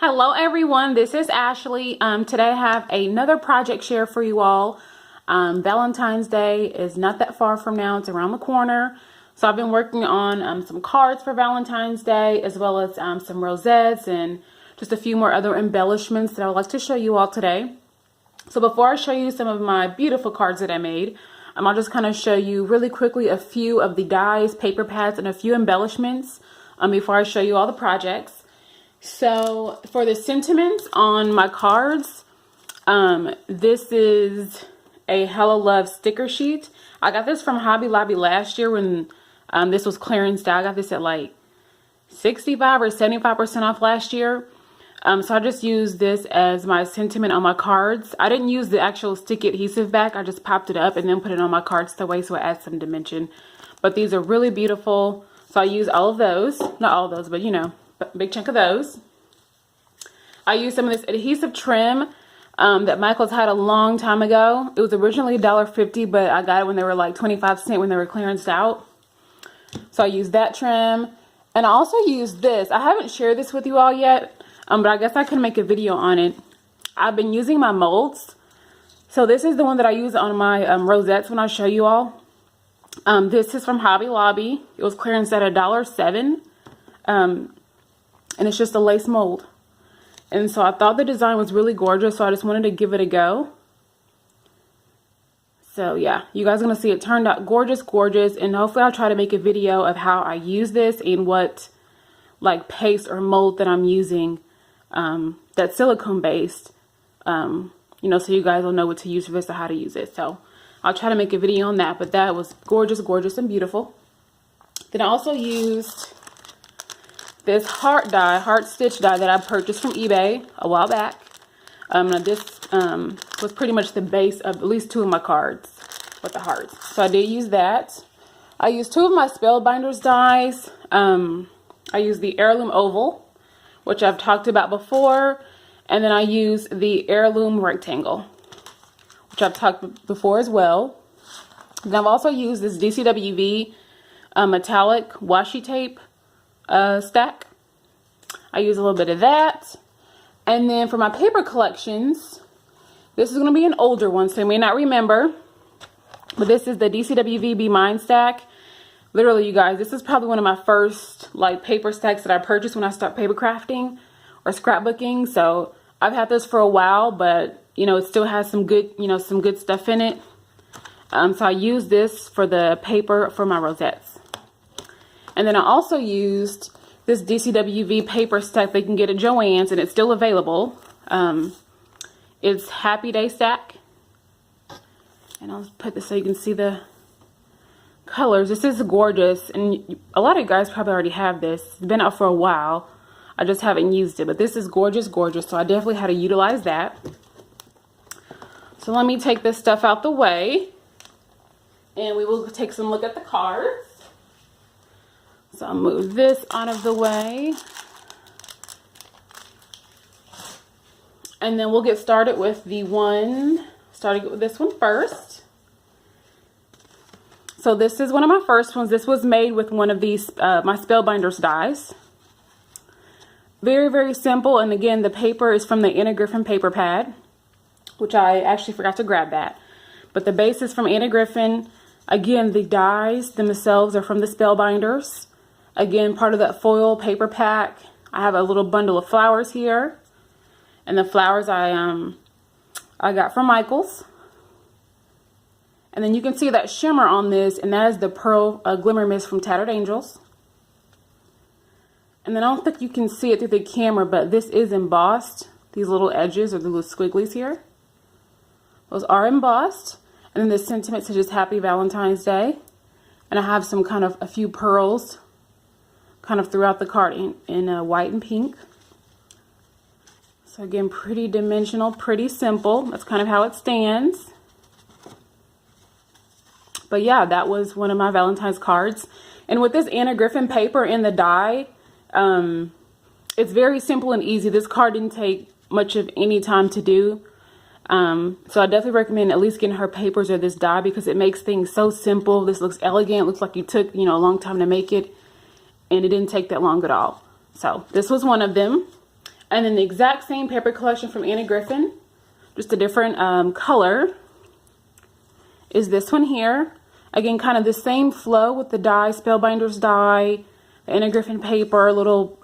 Hello everyone, this is Ashley. Today I have another project share for you all. Valentine's Day is not that far from now, it's around the corner. So I've been working on some cards for Valentine's Day, as well as some rosettes and just a few more other embellishments that I would like to show you all today. So before I show you some of my beautiful cards that I made, I'll just kind of show you really quickly a few of the dies, paper pads, and a few embellishments before I show you all the projects. So for the sentiments on my cards, this is a Hello Love sticker sheet. I got this from Hobby Lobby last year when this was clearance. I got this at like 65 or 75% off last year. So I just used this as my sentiment on my cards. I didn't use the actual sticky adhesive back. I just popped it up and then put it on my cards that way so it adds some dimension. But these are really beautiful. So I use all of those. Not all of those, but you know, a big chunk of those. I used some of this adhesive trim that Michael's had a long time ago. It was originally $1.50, but I got it when they were like 25 cents when they were clearanced out. So I used that trim. And I also used this. I haven't shared this with you all yet, but I guess I can make a video on it. I've been using my molds. So this is the one that I use on my rosettes when I show you all. This is from Hobby Lobby. It was clearanced at $1.07. And it's just a lace mold. And so I thought the design was really gorgeous, so I just wanted to give it a go. So yeah, you guys are going to see it turned out gorgeous, gorgeous. And hopefully I'll try to make a video of how I use this and what like paste or mold that I'm using that's silicone based. You know, so you guys will know what to use for this or how to use it. So I'll try to make a video on that, but that was gorgeous, gorgeous, and beautiful. Then I also used this heart die, heart stitch die that I purchased from eBay a while back. This was pretty much the base of at least two of my cards with the hearts. So I did use that. I used two of my Spellbinders dies. I used the heirloom oval, which I've talked about before. And then I used the heirloom rectangle, which I've talked before as well. And I've also used this DCWV metallic washi tape stack. I use a little bit of that. And then for my paper collections, this is going to be an older one, so you may not remember, but this is the DCWV Be Mine stack. Literally, you guys, this is probably one of my first like paper stacks that I purchased when I started paper crafting or scrapbooking. So I've had this for a while, but you know, it still has some good, you know, some good stuff in it. So I use this for the paper for my rosettes. And then I also used this DCWV paper stack they can get at Joann's, and it's still available. It's Happy Day stack. And I'll put this so you can see the colors. This is gorgeous, and a lot of you guys probably already have this. It's been out for a while. I just haven't used it, but this is gorgeous, gorgeous. So I definitely had to utilize that. So let me take this stuff out the way, and we will take some look at the cards. So I'll move this out of the way. And then we'll get started with the one, starting with this one first. So this is one of my first ones. This was made with one of these, my Spellbinders dies. Very, very simple. And again, the paper is from the Anna Griffin paper pad, which I actually forgot to grab that. But the base is from Anna Griffin. Again, the dies themselves are from the Spellbinders. Again, part of that foil paper pack. I have a little bundle of flowers here. And the flowers I got from Michael's. And then you can see that shimmer on this, and that is the Pearl Glimmer Mist from Tattered Angels. And then I don't think you can see it through the camera, but this is embossed. These little edges or the little squigglies here. Those are embossed. And then the sentiment says just Happy Valentine's Day. And I have some kind of a few pearls kind of throughout the card in white and pink. So again, pretty dimensional, pretty simple. That's kind of how it stands. But yeah, that was one of my Valentine's cards. And with this Anna Griffin paper in the die, it's very simple and easy. This card didn't take much of any time to do. So I definitely recommend at least getting her papers or this die because it makes things so simple. This looks elegant. Looks like you took, you know, a long time to make it. And it didn't take that long at all. So this was one of them. And then the exact same paper collection from Anna Griffin, just a different color, is this one here. Again, kind of the same flow with the die, Spellbinders die, the Anna Griffin paper, little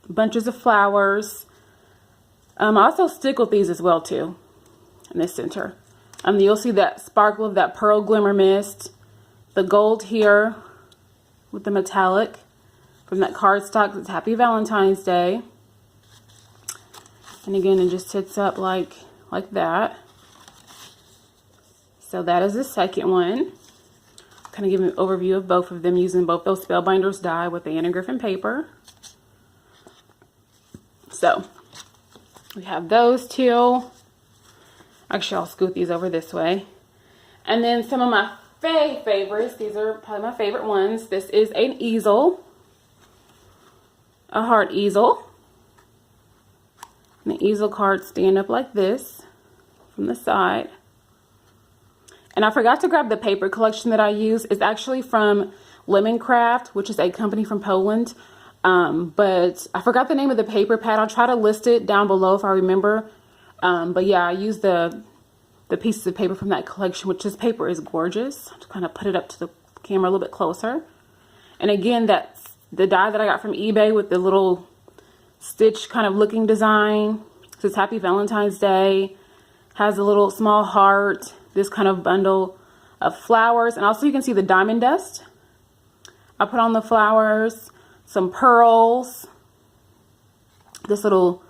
bunches of flowers. I also stickled these as well too in the center. You'll see that sparkle of that pearl glimmer mist, the gold here with the metallic from that cardstock that's Happy Valentine's Day. And again, it just sits up like that. So that is the second one. Kind of give an overview of both of them using both those Spellbinders die with the Anna Griffin paper. So we have those two. Actually, I'll scoot these over this way. And then some of my favorites. These are probably my favorite ones. This is an easel. A heart easel. And the easel cards stand up like this from the side. And I forgot to grab the paper collection that I use. It's actually from Lemoncraft, which is a company from Poland. But I forgot the name of the paper pad. I'll try to list it down below if I remember. But yeah, I used the pieces of paper from that collection, which this paper is gorgeous. I'll just kind of put it up to the camera a little bit closer. And again, that's the die that I got from eBay with the little stitch kind of looking design. It says Happy Valentine's Day. Has a little small heart. This kind of bundle of flowers. And also you can see the diamond dust. I put on the flowers, some pearls, this little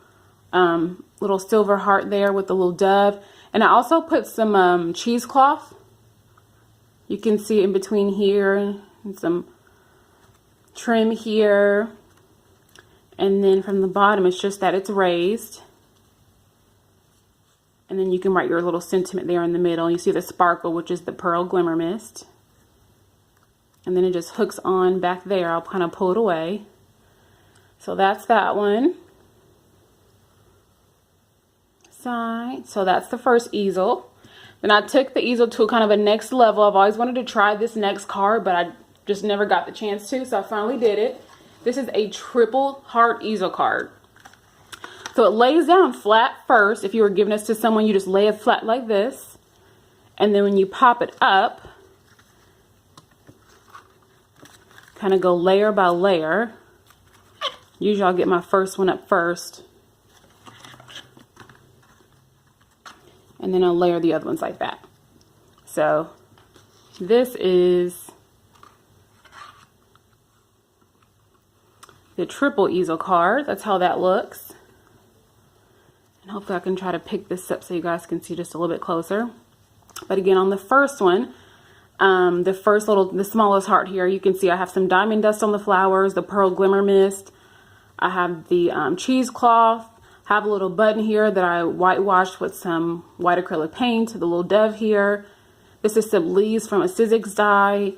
silver heart there with the little dove. And I also put some cheesecloth. You can see in between here and some trim here. And then from the bottom, it's just that it's raised. And then you can write your little sentiment there in the middle. You see the sparkle, which is the pearl glimmer mist. And then it just hooks on back there. I'll kind of pull it away. So that's that one. Side. So that's the first easel. Then I took the easel to kind of a next level. I've always wanted to try this next card, but I just never got the chance to. So I finally did it. This is a triple heart easel card. So it lays down flat first. If you were giving this to someone, you just lay it flat like this. And then when you pop it up, kind of go layer by layer. Usually I'll get my first one up first. And then I'll layer the other ones like that. So this is the triple easel card. That's how that looks. And hopefully I can try to pick this up so you guys can see just a little bit closer. But again, on the first one, the smallest heart here, you can see I have some diamond dust on the flowers, the pearl glimmer mist. I have the cheesecloth. Have a little button here that I whitewashed with some white acrylic paint. The little dove here. This is some leaves from a Sizzix die.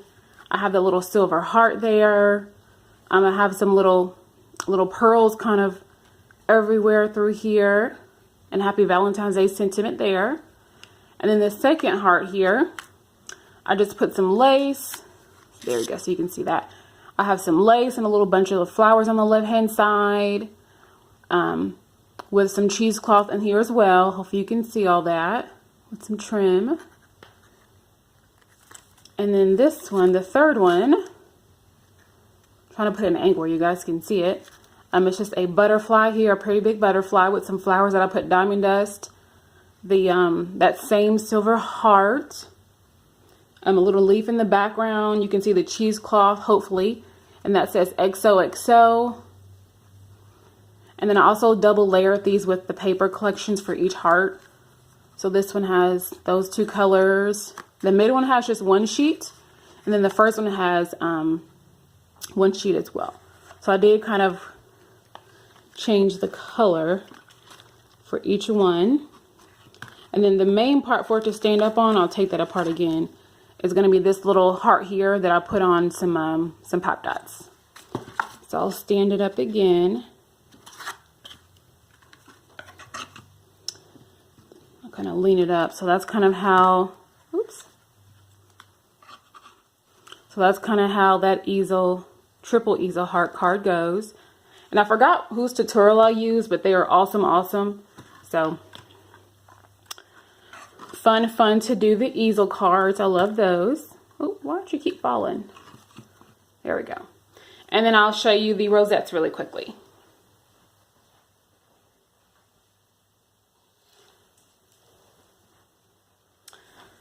I have the little silver heart there. I have some little pearls kind of everywhere through here. And Happy Valentine's Day sentiment there. And then the second heart here, I just put some lace. There we go, so you can see that. I have some lace and a little bunch of flowers on the left-hand side. With some cheesecloth in here as well. Hopefully you can see all that. With some trim. And then this one, the third one, I'm trying to put it in an angle where you guys can see it. It's just a butterfly here, a pretty big butterfly with some flowers that I put diamond dust. That same silver heart. A little leaf in the background. You can see the cheesecloth, hopefully. And that says XOXO. And then I also double layered these with the paper collections for each heart. So this one has those two colors. The middle one has just one sheet. And then the first one has one sheet as well. So I did kind of change the color for each one. And then the main part for it to stand up on, I'll take that apart again, is going to be this little heart here that I put on some pop dots. So I'll stand it up again. I'll kind of lean it up. So that's kind of how, oops. So that's kind of how that easel, triple easel heart card goes. And I forgot whose tutorial I used, but they are awesome, awesome. So fun to do the easel cards. I love those. Oh, why don't you keep falling? There we go. And then I'll show you the rosettes really quickly.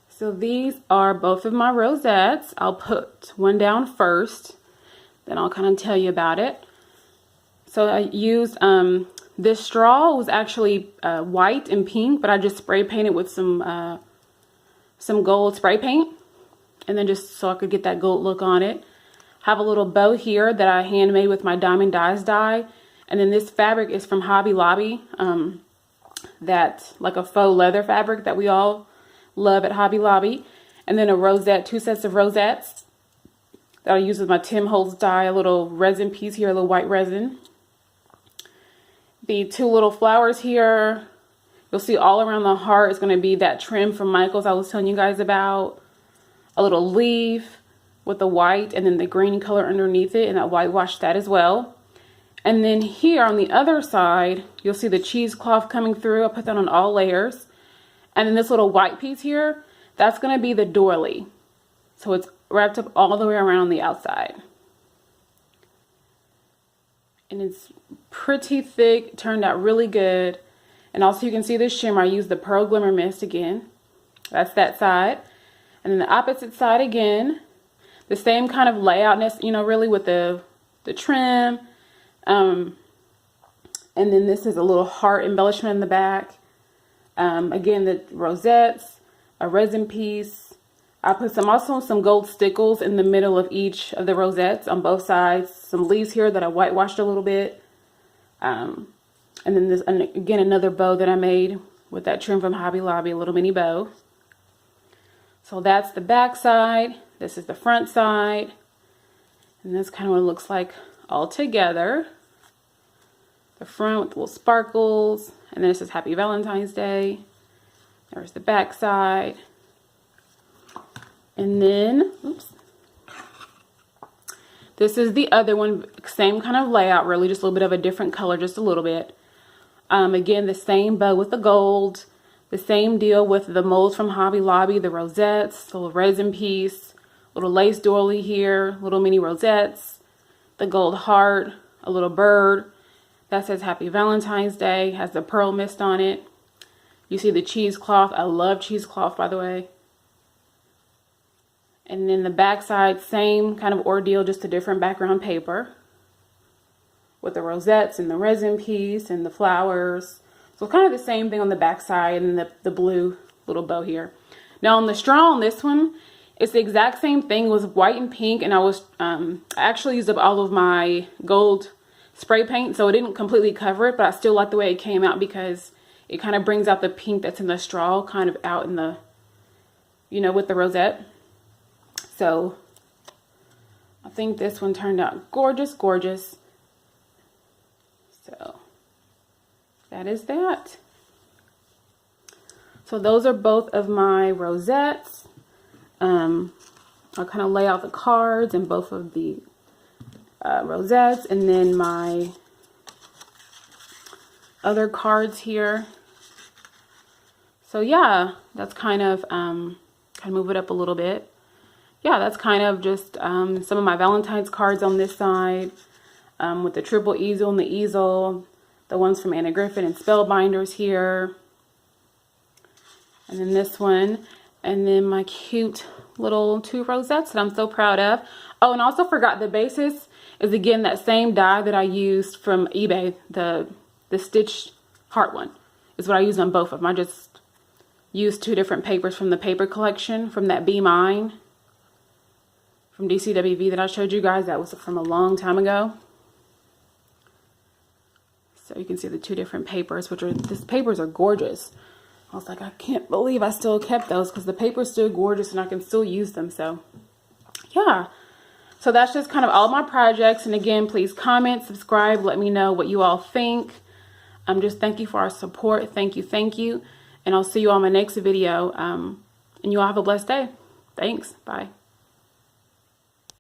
So these are both of my rosettes. I'll put one down first, then I'll kind of tell you about it. So I used, this straw was actually white and pink, but I just spray painted with some gold spray paint. And then just so I could get that gold look on it. Have a little bow here that I handmade with my Diamond Dyes die. And then this fabric is from Hobby Lobby. That's like a faux leather fabric that we all love at Hobby Lobby. And then a rosette, 2 sets of rosettes that I use with my Tim Holtz die, a little resin piece here, a little white resin. The 2 little flowers here. You'll see all around the heart is going to be that trim from Michaels I was telling you guys about. A little leaf with the white and then the green color underneath it, and I whitewashed that as well. And then here on the other side, you'll see the cheesecloth coming through. I put that on all layers. And then this little white piece here, that's going to be the doily. So it's wrapped up all the way around the outside. And it's pretty thick, turned out really good. And also you can see this shimmer. I used the Pearl Glimmer Mist again. That's that side. And then the opposite side again. The same kind of layout, you know, really with the trim. And then this is a little heart embellishment in the back. Again, the rosettes, a resin piece. I put also some gold stickles in the middle of each of the rosettes on both sides. Some leaves here that I whitewashed a little bit. And then this, again, another bow that I made with that trim from Hobby Lobby, a little mini bow. So that's the back side. This is the front side. And that's kind of what it looks like all together. The front with little sparkles. And then it says Happy Valentine's Day. There's the back side. And then, oops. This is the other one. Same kind of layout, really. Just a little bit of a different color, just a little bit. Again, the same bow with the gold. The same deal with the molds from Hobby Lobby. The rosettes, the little resin piece. Little lace doily here. Little mini rosettes. The gold heart. A little bird. That says Happy Valentine's Day. Has the pearl mist on it. You see the cheesecloth. I love cheesecloth, by the way. And then the back side, same kind of ordeal, just a different background paper. With the rosettes and the resin piece and the flowers. So kind of the same thing on the back side and the blue little bow here. Now on the straw on this one, it's the exact same thing. It was white and pink, and I actually used up all of my gold spray paint, so it didn't completely cover it, but I still like the way it came out because it kind of brings out the pink that's in the straw kind of out in the, you know, with the rosette. So I think this one turned out gorgeous, gorgeous. So that is that. So those are both of my rosettes. I'll kind of lay out the cards and both of the rosettes, and then my other cards here. So yeah, that's kind of move it up a little bit. Yeah, that's kind of just some of my Valentine's cards on this side, with the triple easel and the easel, the ones from Anna Griffin and Spellbinders here, and then this one, and then my cute little 2 rosettes that I'm so proud of. Oh, and I also forgot the basis is again that same die that I used from eBay, the stitched heart one is what I used on both of them. I just used 2 different papers from the paper collection from that Be Mine from DCWV that I showed you guys. That was from a long time ago. So you can see the 2 different papers, which are, these papers are gorgeous. I was like, I can't believe I still kept those because the paper's still gorgeous and I can still use them. So yeah, so that's just kind of all my projects. And again, please comment, subscribe, let me know what you all think. Just thank you for our support. Thank you, thank you. And I'll see you on my next video. And you all have a blessed day. Thanks. Bye.